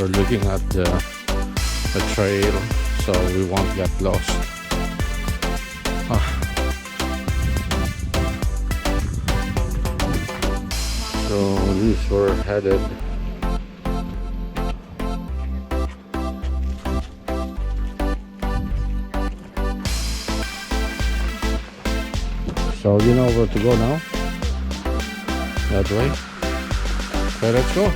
we're looking at the trail, so we won't get lost. So these were headed so you know where to go now? That way? Okay, let's go.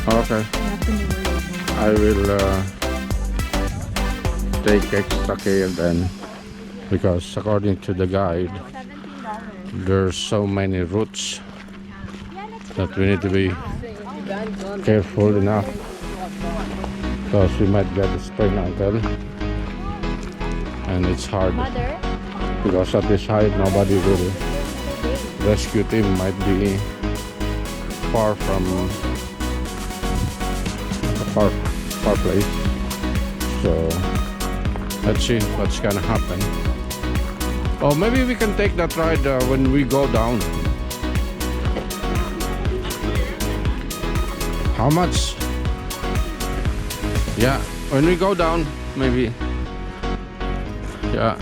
Okay, I will take extra care then, because according to the guide there's so many routes that we need to be careful enough, because we might get a sprained ankle and it's hard because at this height nobody will rescue team might be far from a far place. So let's see what's gonna happen. Oh, maybe we can take that ride when we go down. How much? Yeah, when we go down, maybe. Yeah.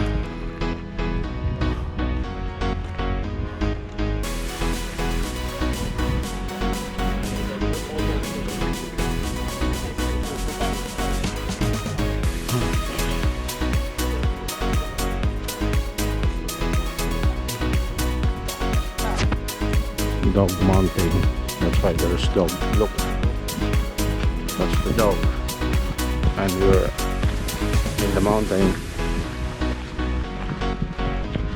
Dog mountain. That's why there's dog. Look, that's the dog, and we're in the mountain.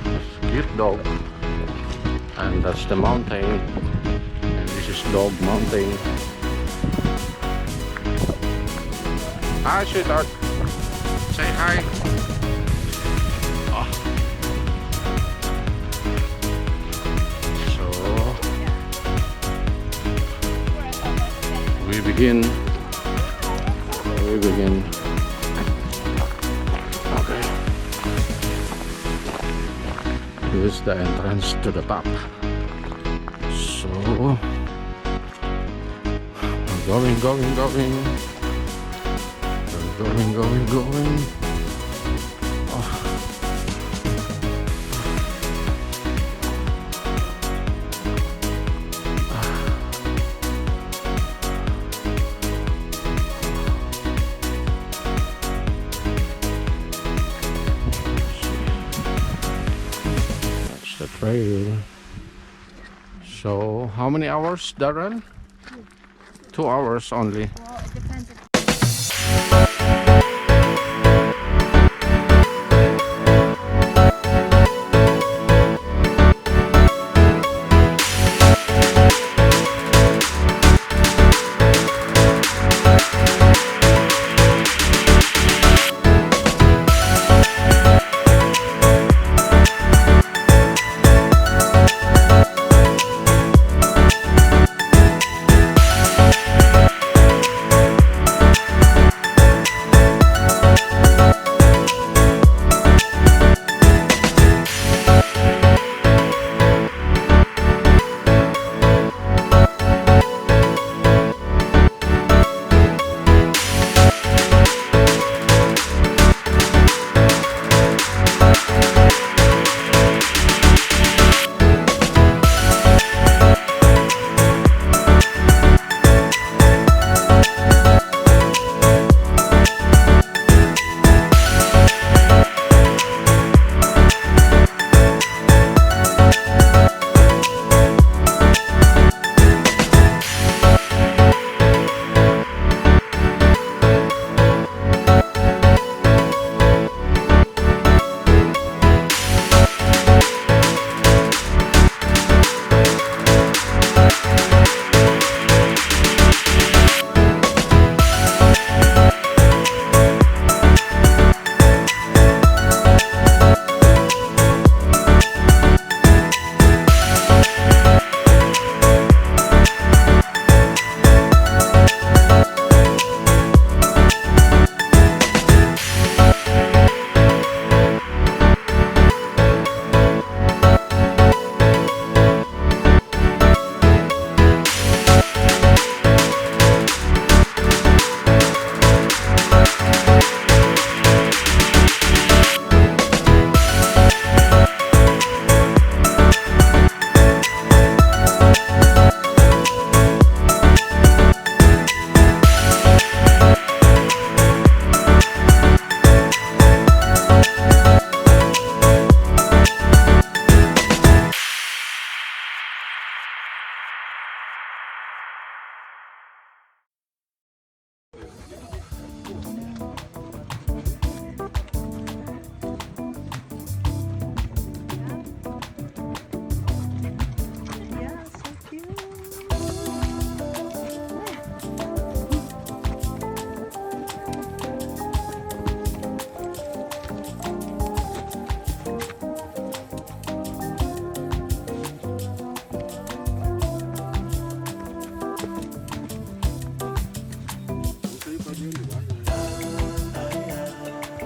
That's cute dog, and that's the mountain, and this is Dog Mountain. Hi, sweetheart. Say hi. We begin. Okay, this is the entrance to the top. So we're going. We're going. Trail. So how many hours, Darren? 2 hours only. Well, it depends.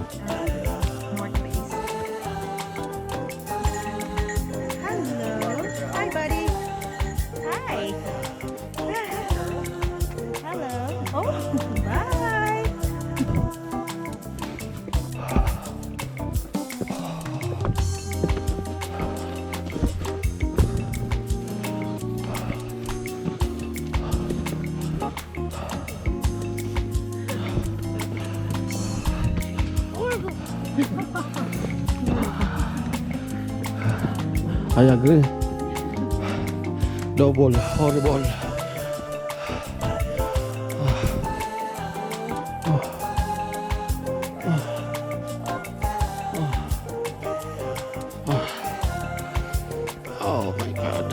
North Base. Hello. Hi, buddy. Hi. Hello. Oh, bye. I agree. Double, horrible. Oh my God.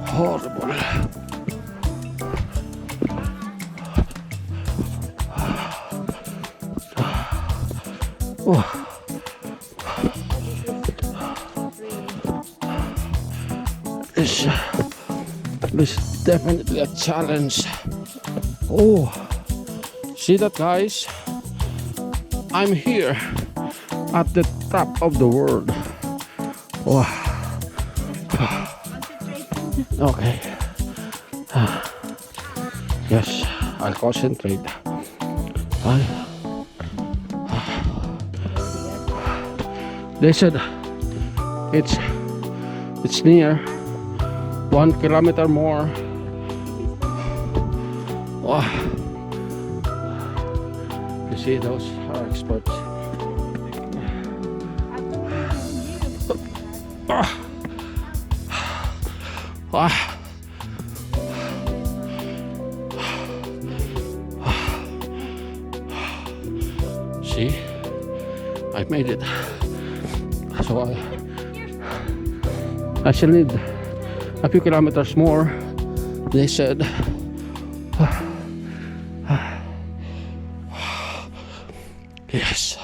Horrible. Oh. This is definitely a challenge. Oh, see that, guys? I'm here at the top of the world. Oh. Okay. Yes, I'll concentrate. They said it's near 1 kilometer more. Oh. You see, those are experts. See, I've made it. So I shall need a few kilometers more, they said. Yes.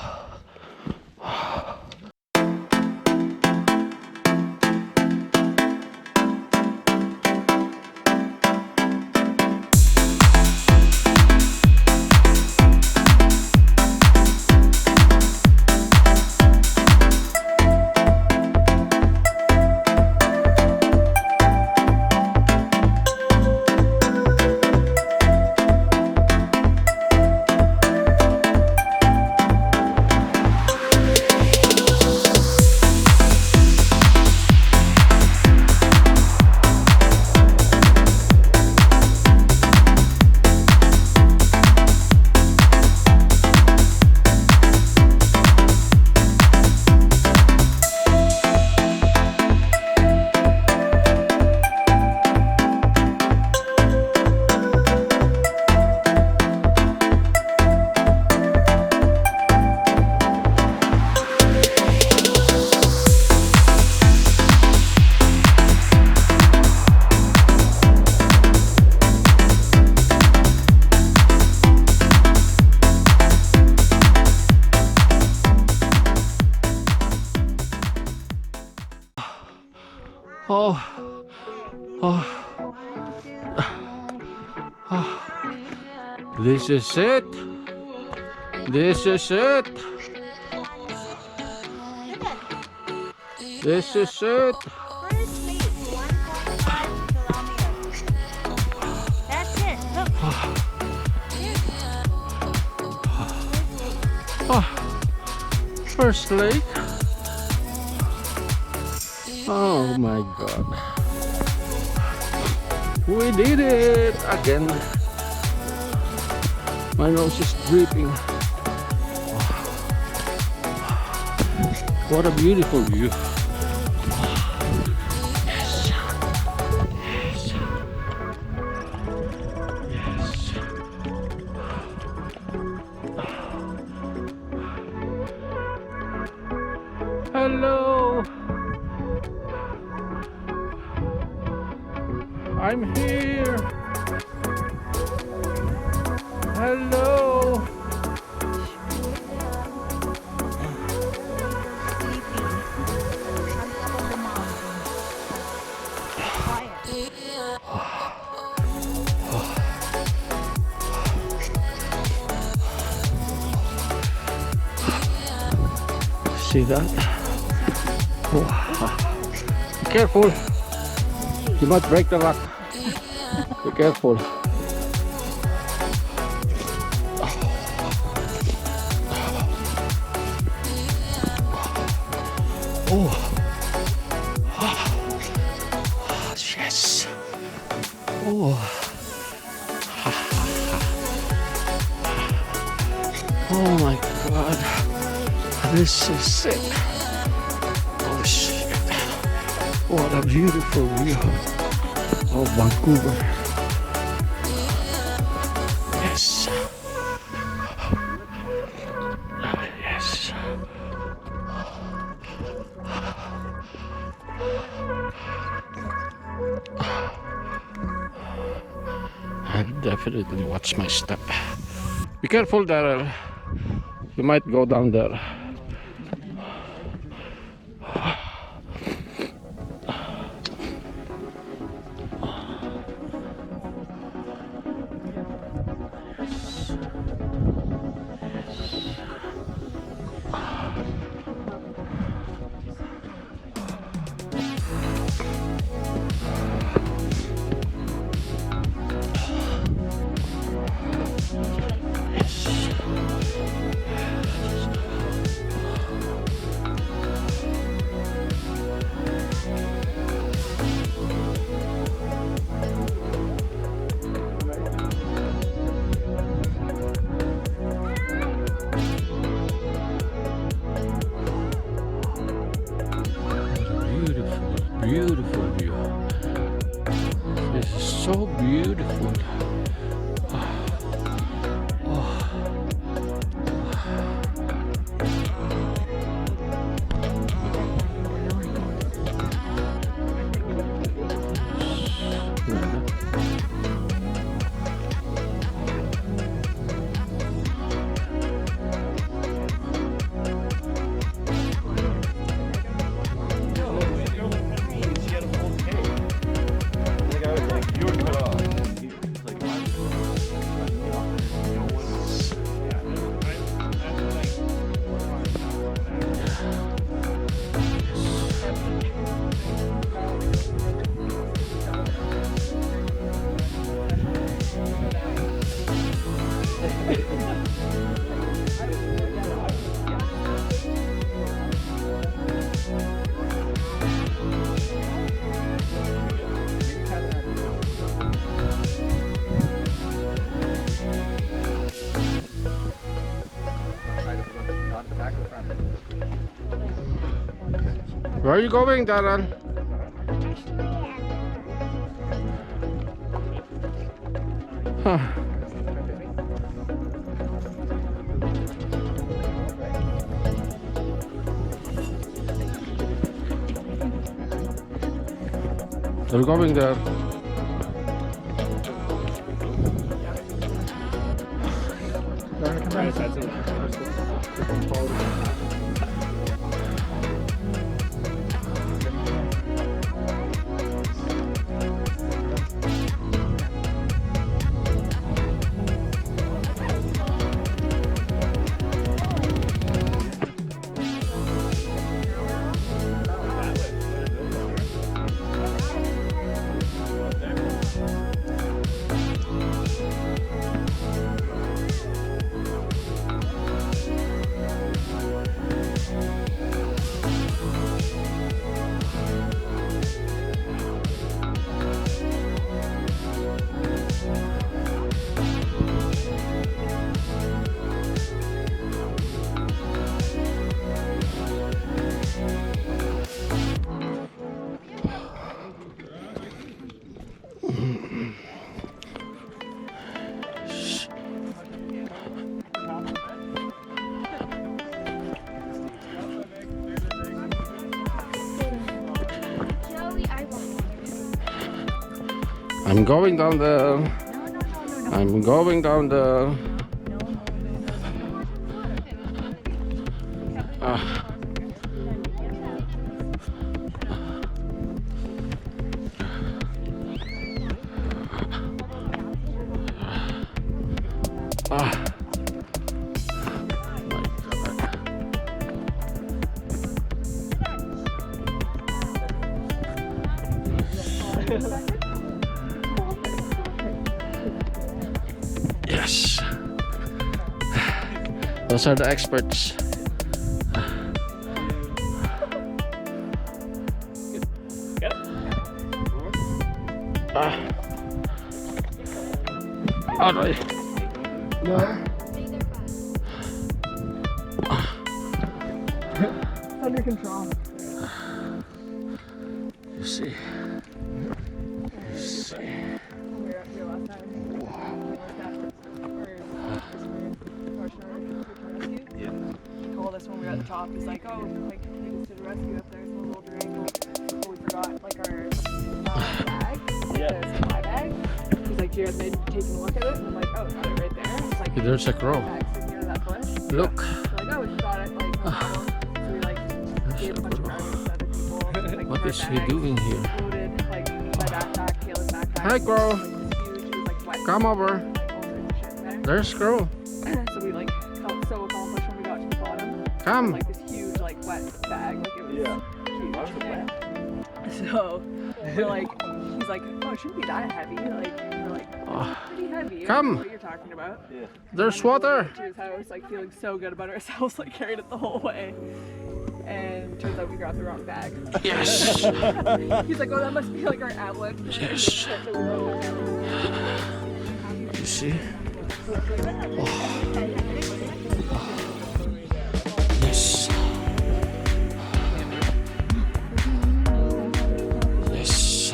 Oh, this is it. This is it. This is it. First place, 1.5 kilometers. That's it. Look. First lake. Oh my God. We did it again. My nose is dripping. What a beautiful view. Yes. Yes. Yes. Hello. I'm here. Hello. See that? Oh. Be careful. You might break the rock. Be careful. Oh. Yes. Oh. Oh my God. This is it. Oh shit. What a beautiful view of Vancouver. Yes. Yes. I definitely watch my step. Be careful, Daryl. You might go down there. Beautiful view. This is so beautiful. Where are you going, Darren? Huh. They're going there. I'm going down there. I'm going down there. Ah. Ah. My God. Yes. Those are the experts. Aray. No. It's under control. You see. You see. We were up here last time. Yeah. He called us when we were at the top. He's like, oh, like, we just did a rescue up there. It's a little drain. But we forgot, like, our bag. Yeah. The supply bag. He's like, do you guys mind taking a look at it? And I'm like, oh, got it right there. It's like, There's a crow. bag sitting near that bush. Look. We're like, oh, we got it. Like, no problem. So we, like, gave a bunch of bags to other people. Like, What our is he bags doing here? Loaded, like, my backpack, Kayla's backpack. Hi, crow. Like, this huge, it was, like, wet. Come over. Like, all sorts of shit in there. There's crow. So we like felt so accomplished when we got to the bottom. Come. Like this huge like wet bag, like it was Yeah. huge. Yeah. So we're like, he's like, oh, it shouldn't be that heavy. Like we're like, pretty heavy. I don't Come. know what you're talking about? Yeah. There's And then we water. went to his house, like feeling so good about ourselves, like carried it the whole way. And turns out we grabbed the wrong bag. Yes. He's like, oh, that must be like our outlet. Yes. You see? Yes. Yes. Yes.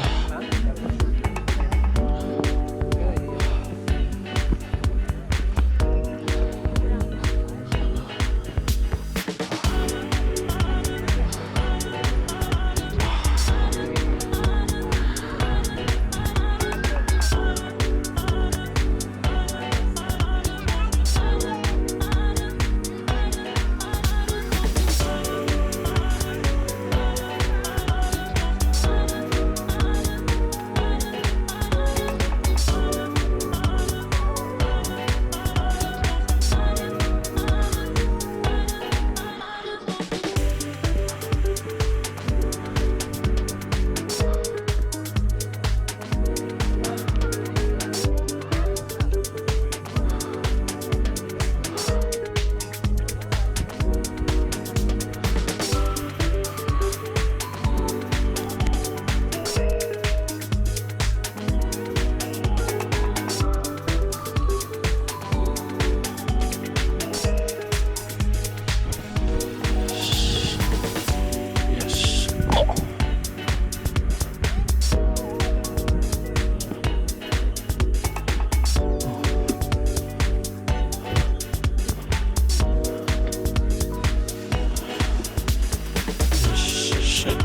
Shit.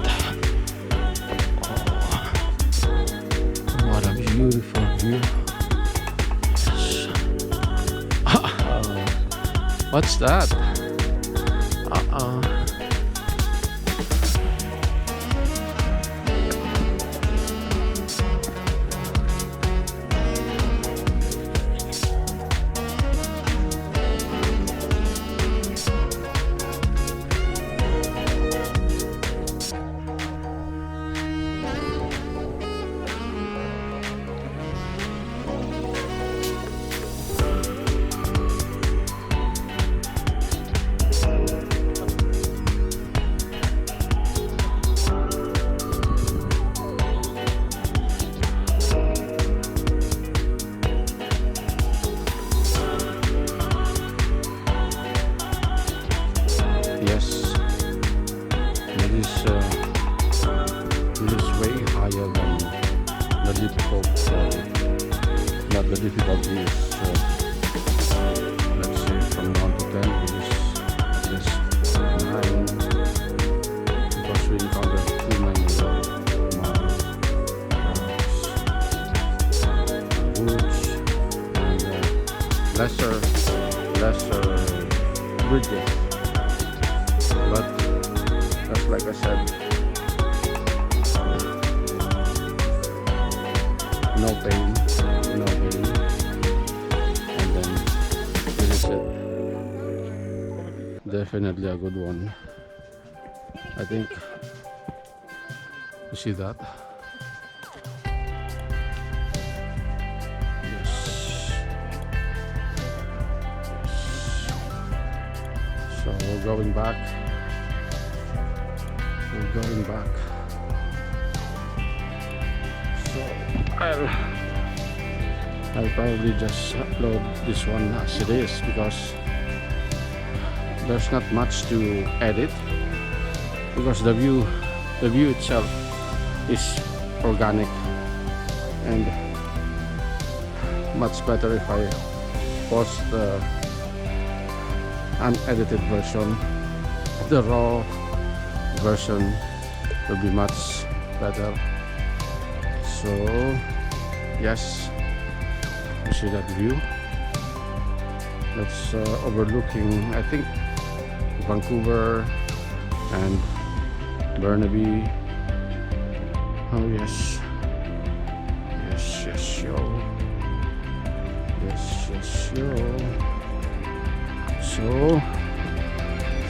Oh, what a beautiful view. What's that? Uh-oh. Yes, it is way higher than the difficult. Not the difficulty is. Let's say from 1 to 10, it is 9 because we encountered too many woods and lesser bridges. But just like I said, no pain, no gain, and then this is it. Definitely a good one. I think you see that. So we're going back. We're going back. So I'll probably just upload this one as it is because there's not much to edit, because the view itself is organic and much better if I post the unedited version. The raw version will be much better. So yes, you see that view. That's overlooking, I think, Vancouver and Burnaby. Oh yes, yes, yes, yo, yes, yes, yo. So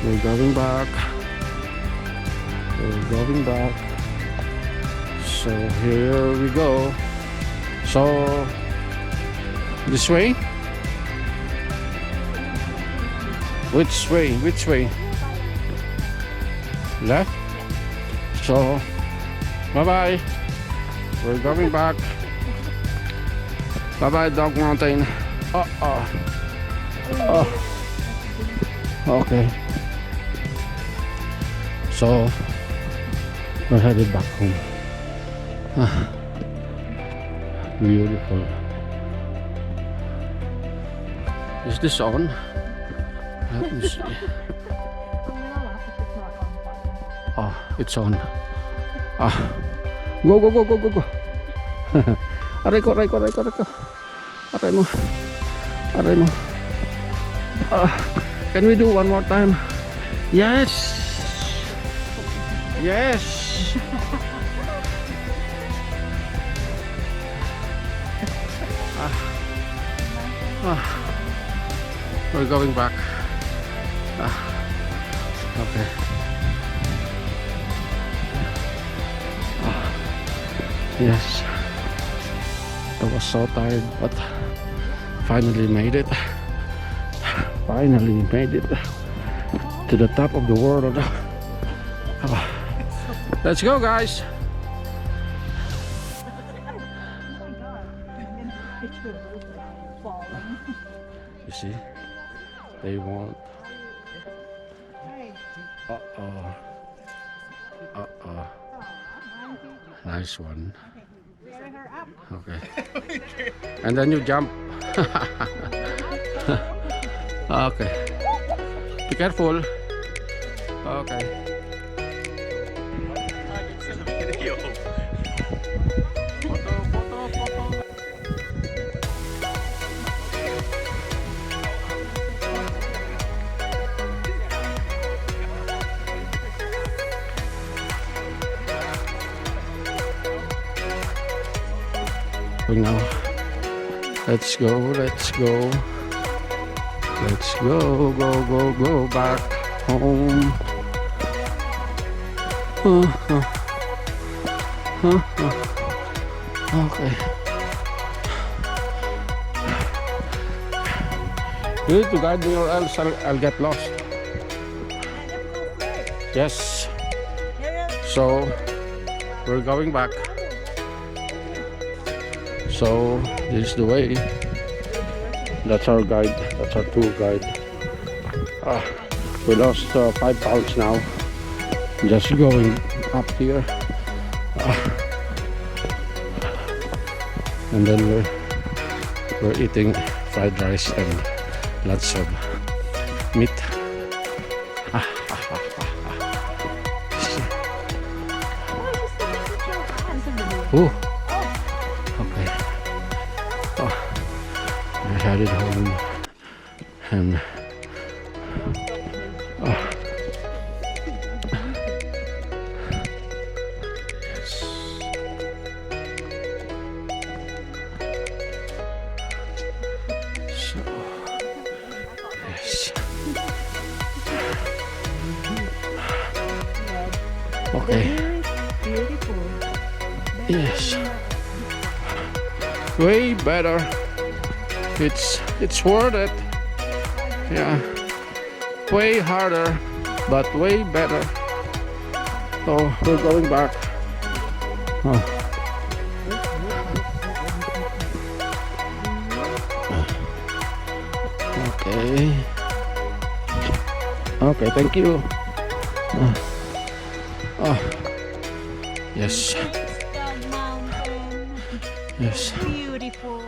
we're going back. We're going back. So here we go. So this way? Which way? Which way? Left? So bye bye. We're going back. Bye bye, Dog Mountain. Okay. So we're headed back home. Beautiful. Is this on? Let me see. Oh, it's on. Go, go, go, go, go, go. Aray ko, aray ko, aray ko, aray ko. Aray mo. Aray mo. Can we do one more time? Yes. Yes. We're going back. Okay. Yes. I was so tired, but finally made it. Finally made it to the top of the world. Let's go, guys. You see, they won't. Nice one. Okay. And then you jump. Okay. Be careful. Okay. Now, let's go, let's go, let's go, go back home. Okay. You need to guide me or else I'll get lost. Yes. So we're going back. So this is the way. That's our guide. That's our tour guide. We lost 5 pounds now. Just going up here. And then we're eating fried rice and lots of meat. Oh. Okay. We're headed home and okay. Beautiful. Yes. Way better. It's worth it. Yeah. way harder, but way better. So we're going back. Oh. Okay. Okay, thank you. Oh. Yes. The mountain. Yes. Beautiful.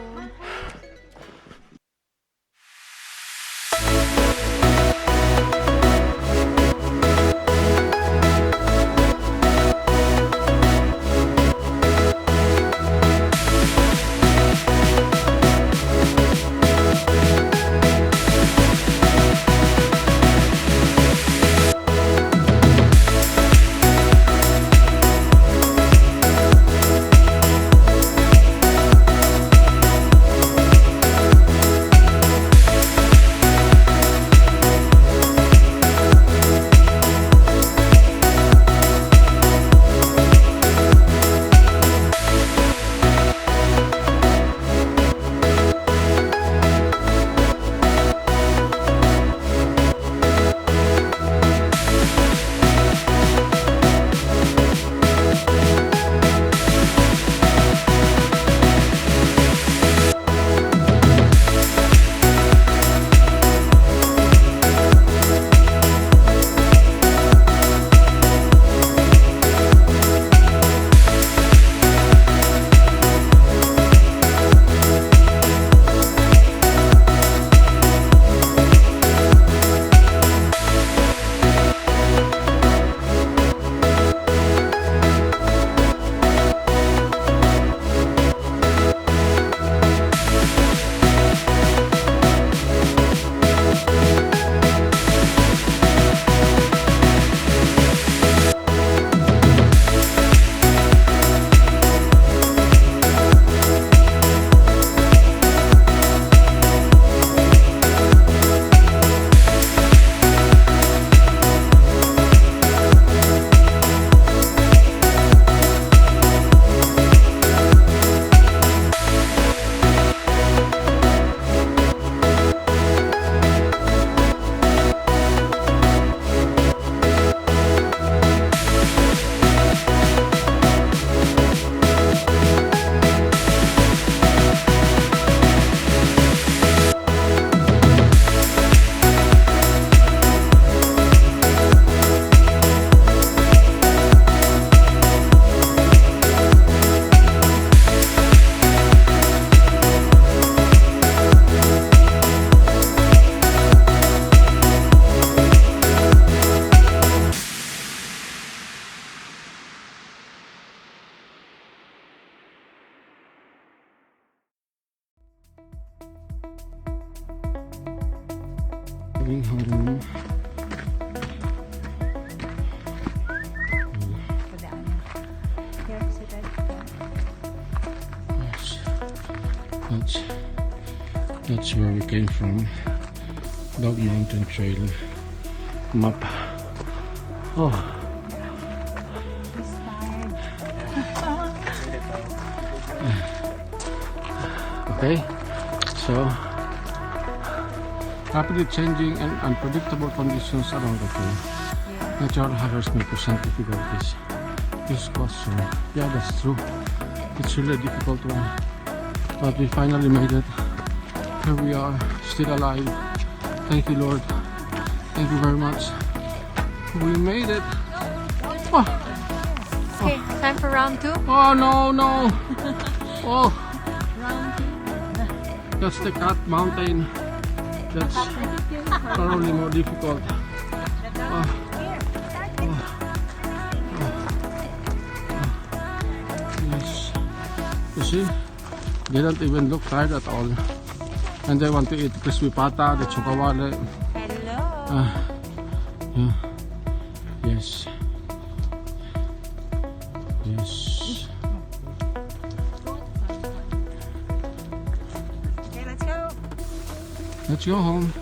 Going home. Yes. That's where we came from. Dog Mountain Trail map. Oh. Okay, so rapidly changing and unpredictable conditions around the trail. Natural hazards may present difficulties. This caution. Yeah, that's true. It's really a difficult one. But we finally made it. Here we are, still alive. Thank you, Lord. Thank you very much. We made it. Oh, Okay, time for round two. oh no, no. Oh, Round two. that's the Cat Mountain. That's probably more difficult. Yes. You see, they don't even look tired at all. And they want to eat crispy pata, the chokawale. Hello. Yeah. Yes. Yes. Okay, let's go. Let's go home.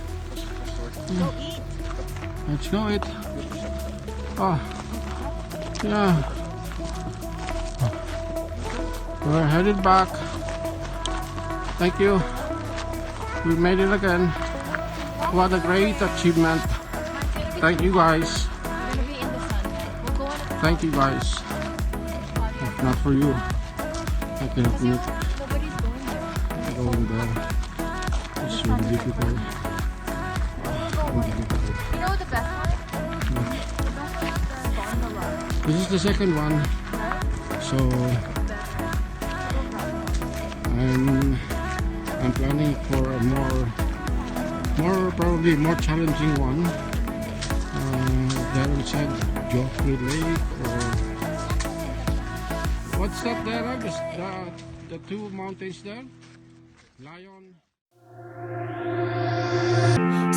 Go eat. Let's go eat. Oh. Yeah. We're headed back. Thank you. We made it again. What a great achievement. thank you guys. We're gonna be in the sun. We'll go on a Thank you guys. If not for you, I cannot meet Nobody's going there. going there. It's really difficult. You know the best one? The best one is the gondola. This is the second one, so I'm planning for a probably more challenging one. There we said Joffrey Lake or what's that there? The two mountains there, Lion.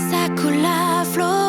Ça coule à flot.